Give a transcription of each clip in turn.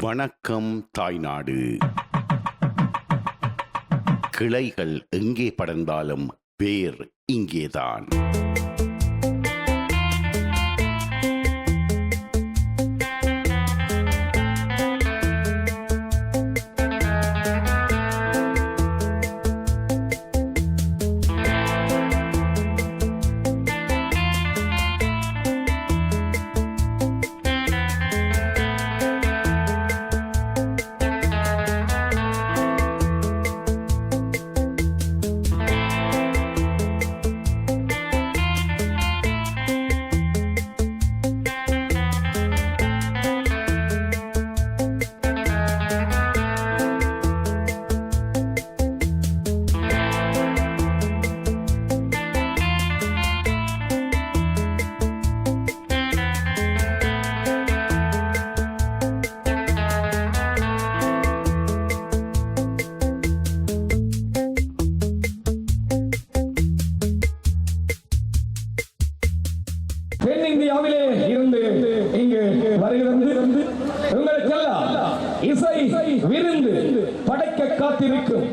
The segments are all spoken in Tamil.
வணக்கம் தாய்நாடு. கிளைகள் எங்கே படர்ந்தாலும் வேர் இங்கேதான். தென்னிந்தியாவிலே இருந்து இங்கு வருகிறது உங்களுக்கெல்லாம் இசை விருந்து படைக்க காத்திருக்கும்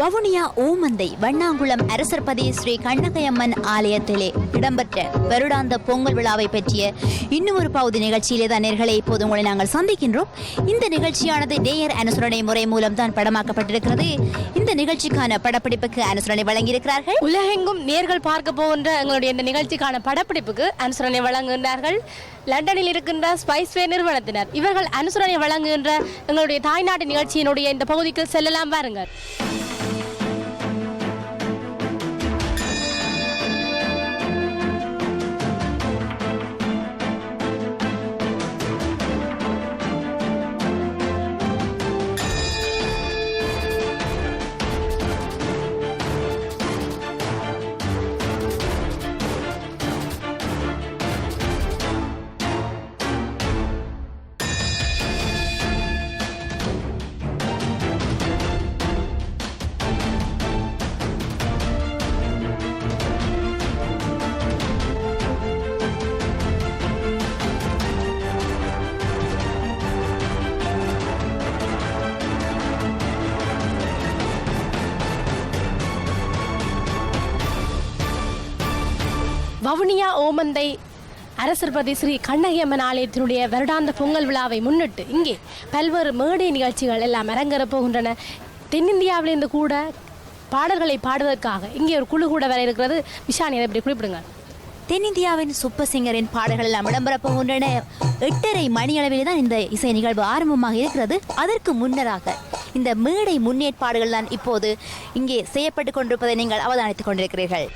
வவுனியா ஓமந்தை வண்ணாங்குளம் அரசர்பதி ஸ்ரீ கண்ணகையம்மன் ஆலயத்திலே இடம்பெற்ற வருடாந்த பொங்கல் விழாவை பற்றிய இன்னும் ஒரு பகுதி நிகழ்ச்சியிலே தான் நேயர்களை இப்போது உங்களை நாங்கள் சந்திக்கின்றோம். இந்த நிகழ்ச்சியானது நேயர் அனுசரணை முறை மூலம் தான் படமாக்கப்பட்டிருக்கிறது. இந்த நிகழ்ச்சிக்கான படப்பிடிப்புக்கு அனுசரணை வழங்கியிருக்கிறார்கள். உலகெங்கும் நேர்கள் பார்க்க போகின்ற எங்களுடைய இந்த நிகழ்ச்சிக்கான படப்பிடிப்புக்கு அனுசரணை வழங்குகின்றார்கள் லண்டனில் இருக்கின்ற ஸ்பைஸ்வே நிறுவனத்தினர். இவர்கள் அனுசரணை வழங்குகின்ற எங்களுடைய தாய்நாட்டு நிகழ்ச்சியினுடைய இந்த பகுதிக்கு செல்லலாம் பாருங்கள். வவுனியா ஓமந்தை அரசர்பதி ஸ்ரீ கண்ணகையம்மன் ஆலயத்தினுடைய வருடாந்த பொங்கல் விழாவை முன்னிட்டு இங்கே பல்வேறு மேடை நிகழ்ச்சிகள் எல்லாம் அரங்கேறப் போகின்றன. தென்னிந்தியாவிலிருந்து கூட பாடல்களை பாடுவதற்காக இங்கே ஒரு குழு கூட வர இருக்கிறது. விஷானி, அதை எப்படி குறிப்பிடுங்க? தென்னிந்தியாவின் சூப்பர் சிங்கரின் பாடல்கள் எல்லாம் இடம்பெறப் போகின்றன. 8:30 மணி அளவில் தான் இந்த இசை நிகழ்வு ஆரம்பமாக இருக்கிறது. அதற்கு முன்னராக இந்த மேடை முன்னேற்பாடுகள் தான் இப்போது இங்கே செய்யப்பட்டு கொண்டிருப்பதை நீங்கள் அவதானித்துக் கொண்டிருக்கிறீர்கள்.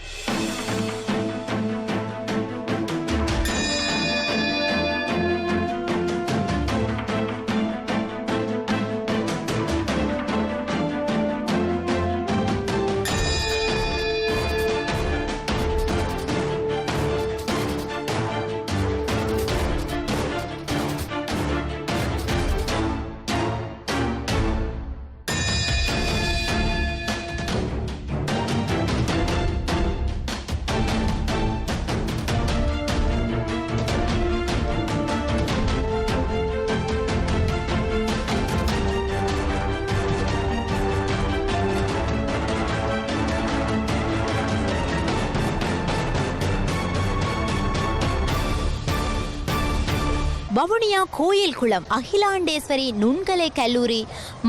வவுனியா கோயில் குளம் அகிலாண்டேஸ்வரி நுண்கலை கல்லூரி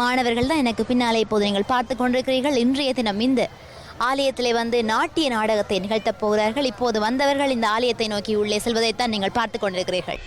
மாணவர்கள் தான் எனக்கு பின்னாலே இப்போது நீங்கள் பார்த்து கொண்டிருக்கிறீர்கள். இன்றைய தினம் இந்த ஆலயத்திலே வந்து நாட்டிய நாடகத்தை நிகழ்த்தப் போகிறார்கள். இப்போது வந்தவர்கள் இந்த ஆலயத்தை நோக்கி உள்ளே செல்வதைத்தான் நீங்கள் பார்த்து கொண்டிருக்கிறீர்கள்.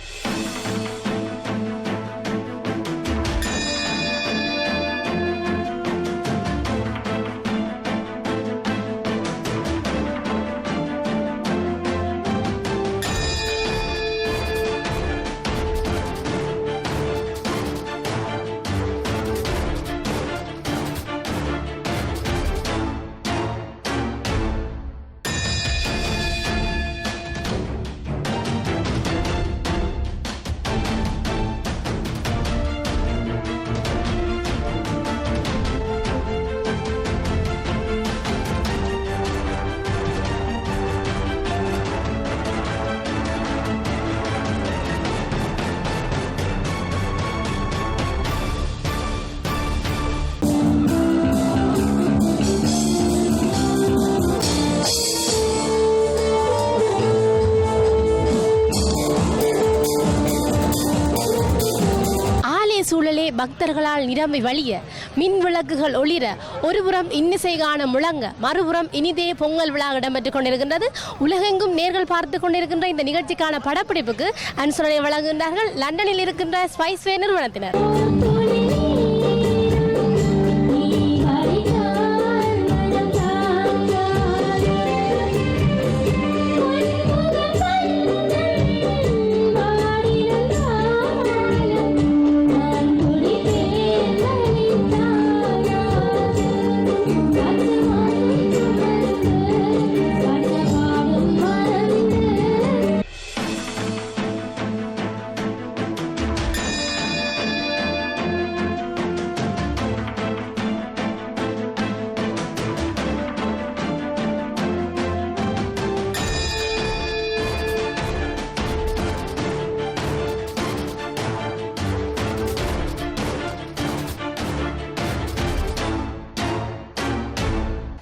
சூழலே பக்தர்களால் நிரம்பி வழிய மின் விளக்குகள் ஒளிர ஒருபுறம் இன்னிசை காண முழங்க மறுபுறம் இனிதே பொங்கல் விழா இடம்பெற்றுக் கொண்டிருக்கின்றது. உலகெங்கும் நேர்கள் பார்த்து கொண்டிருக்கின்ற இந்த நிகழ்ச்சிக்கான படப்பிடிப்புக்கு அனுசரணை வழங்குகின்றார்கள் லண்டனில் இருக்கின்ற ஸ்பைஸ்வே நிறுவனத்தினர்.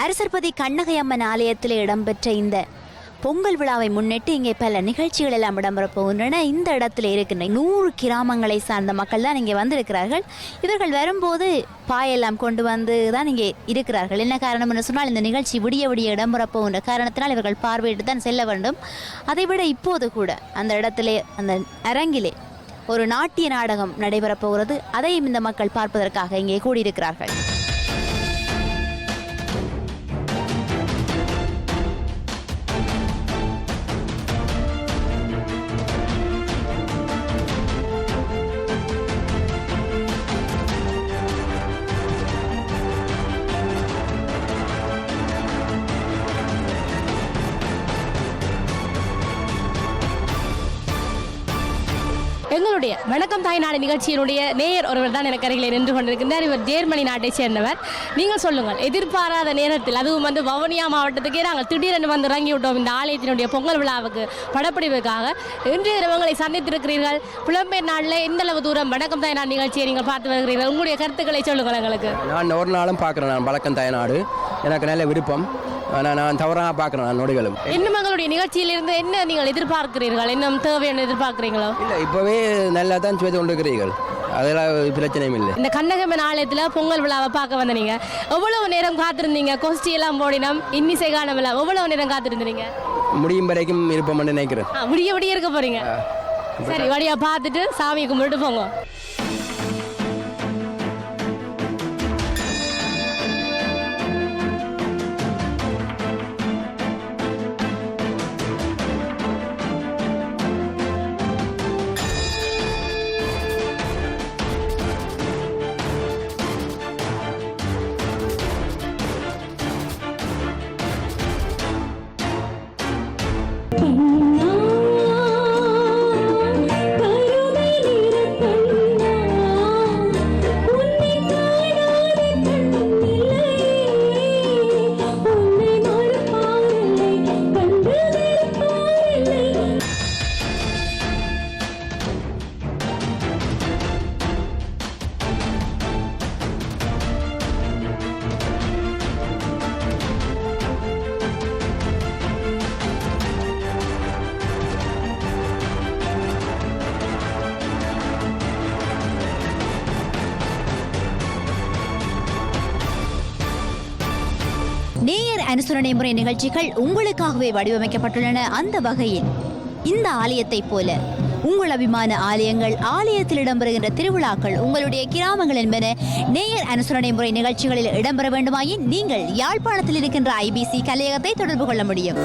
அரசர்பதி கண்ணகையம்மன் ஆலயத்தில் இடம்பெற்ற இந்த பொங்கல் விழாவை முன்னிட்டு இங்கே பல நிகழ்ச்சிகள் எல்லாம் இடம்பெறப் போகின்றன. இந்த இடத்துல இருக்கின்ற 100 கிராமங்களை சார்ந்த மக்கள் தான் இங்கே வந்திருக்கிறார்கள். இவர்கள் வரும்போது பாயெல்லாம் கொண்டு வந்து தான் இங்கே இருக்கிறார்கள். என்ன காரணம் என்று சொன்னால் இந்த நிகழ்ச்சி விடிய விடிய இடம்பெறப் போகின்ற காரணத்தினால் இவர்கள் பார்வையிட்டு தான் செல்ல வேண்டும். அதைவிட இப்போது கூட அந்த இடத்திலே அந்த அரங்கிலே ஒரு நாட்டிய நாடகம் நடைபெறப் போகிறது. அதையும் இந்த மக்கள் பார்ப்பதற்காக இங்கே கூடியிருக்கிறார்கள். எங்களுடைய வணக்கம் தாய்நாடு நிகழ்ச்சியினுடைய நேயர் ஒருவர் தான் எனக்கு அருகில் நின்று கொண்டிருக்கின்றார். இவர் ஜெர்மனி நாட்டை சேர்ந்தவர். நீங்கள் சொல்லுங்கள், எதிர்பாராத நேரத்தில் அதுவும் வந்து வவுனியா மாவட்டத்துக்கே நாங்கள் திடீரென்று வந்து இறங்கி விட்டோம் இந்த ஆலயத்தினுடைய பொங்கல் விழாவுக்கு படப்பிடிப்புக்காக. இன்றைய தினங்களை சந்தித்திருக்கிறீர்கள். புலம்பெயர் நாளில் எந்த அளவு தூரம் வணக்கம் தாய்நாடு நிகழ்ச்சியை நீங்கள் பார்த்து வருகிறீர்கள்? உங்களுடைய கருத்துக்களை சொல்லுங்கள் எங்களுக்கு. நான் ஒரு நாளும் பார்க்குறேன். நான் வணக்கம் தாய்நாடு எனக்கு நல்ல விருப்பம். ஆனால் நான் தவறாக பார்க்குறேன். நான் நொடிகளும் இன்னும் எங்களுடைய நிகழ்ச்சியிலிருந்து என்ன நீங்கள் எதிர்பார்க்கிறீர்கள்? இன்னும் தேவையான எதிர்பார்க்கிறீங்களோ? இல்லை, இப்போவே நல்லா தான் செய்து கொண்டிருக்கிறீர்கள். அதெல்லாம் பிரச்சனையும் இல்லை. இந்த கண்ணகம்மன் ஆலயத்தில் பொங்கல் விழாவை பார்க்க வந்த நீங்கள் எவ்வளவு நேரம் காத்திருந்தீங்க? கோஷ்டி எல்லாம் போடினோம், இன்னிசை காண விழா எவ்வளவு நேரம் காத்திருந்தீங்க? முடியும் வரைக்கும் இருப்போம்னு நினைக்கிறேன். விடிய விடிய இருக்க போறீங்க. சரி, வழியா பார்த்துட்டு சாமி கும்பிட்டு போங்க. நேயர் அனுசரணை முறை நிகழ்ச்சிகள் உங்களுக்காகவே வடிவமைக்கப்பட்டுள்ளன. அந்த வகையில் இந்த ஆலயத்தைப் போல உங்கள் அபிமான ஆலயங்கள், ஆலயத்தில் இடம்பெறுகின்ற திருவிழாக்கள், உங்களுடைய கிராமங்கள் என்பன நேயர் அனுசரணை முறை நிகழ்ச்சிகளில் இடம்பெற வேண்டுமாயின் நீங்கள் யாழ்ப்பாணத்தில் இருக்கின்ற IBC கலையகத்தை தொடர்பு கொள்ள முடியும்.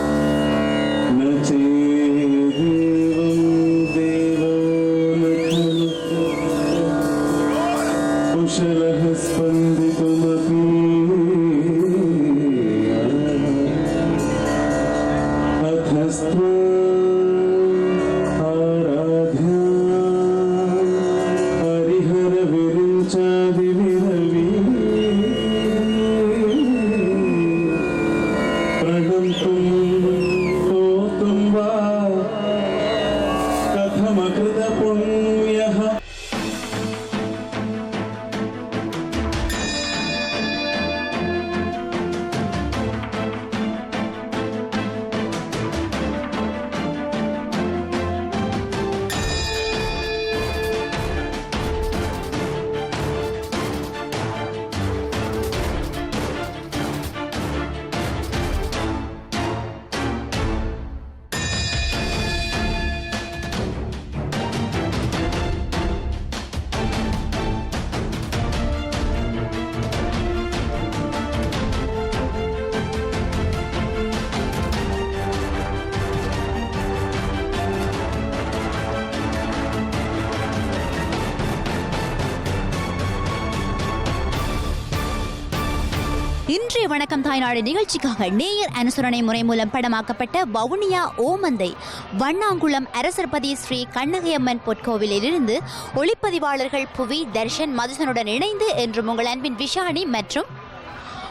இன்றைய வணக்கம் தாய்நாடு நிகழ்ச்சிக்காக நேயர் அனுசரணை முறை மூலம் படமாக்கப்பட்ட வவுனியா ஓமந்தை வண்ணாங்குளம் அரசர்பதி ஸ்ரீ கண்ணகையம்மன் பொற்கோவிலிருந்து ஒளிப்பதிவாளர்கள் புவி, தர்ஷன், மதுசனுடன் இணைந்து என்றும் உங்கள் அன்பின் விஷாணி மற்றும்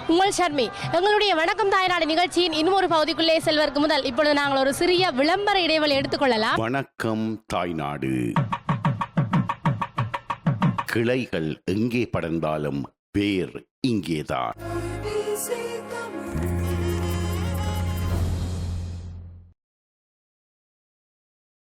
உங்கள் ஷர்மி. எங்களுடைய வணக்கம் தாய்நாடு நிகழ்ச்சியின் இன்னொரு பகுதிக்குள்ளே செல்வதற்கு முதல் இப்பொழுது நாங்கள் ஒரு சிறிய விளம்பர இடைவெளி எடுத்துக்கொள்ளலாம். வணக்கம் தாய்நாடு. கிளைகள் எங்கே படர்ந்தாலும் வேர் இங்கேதான்.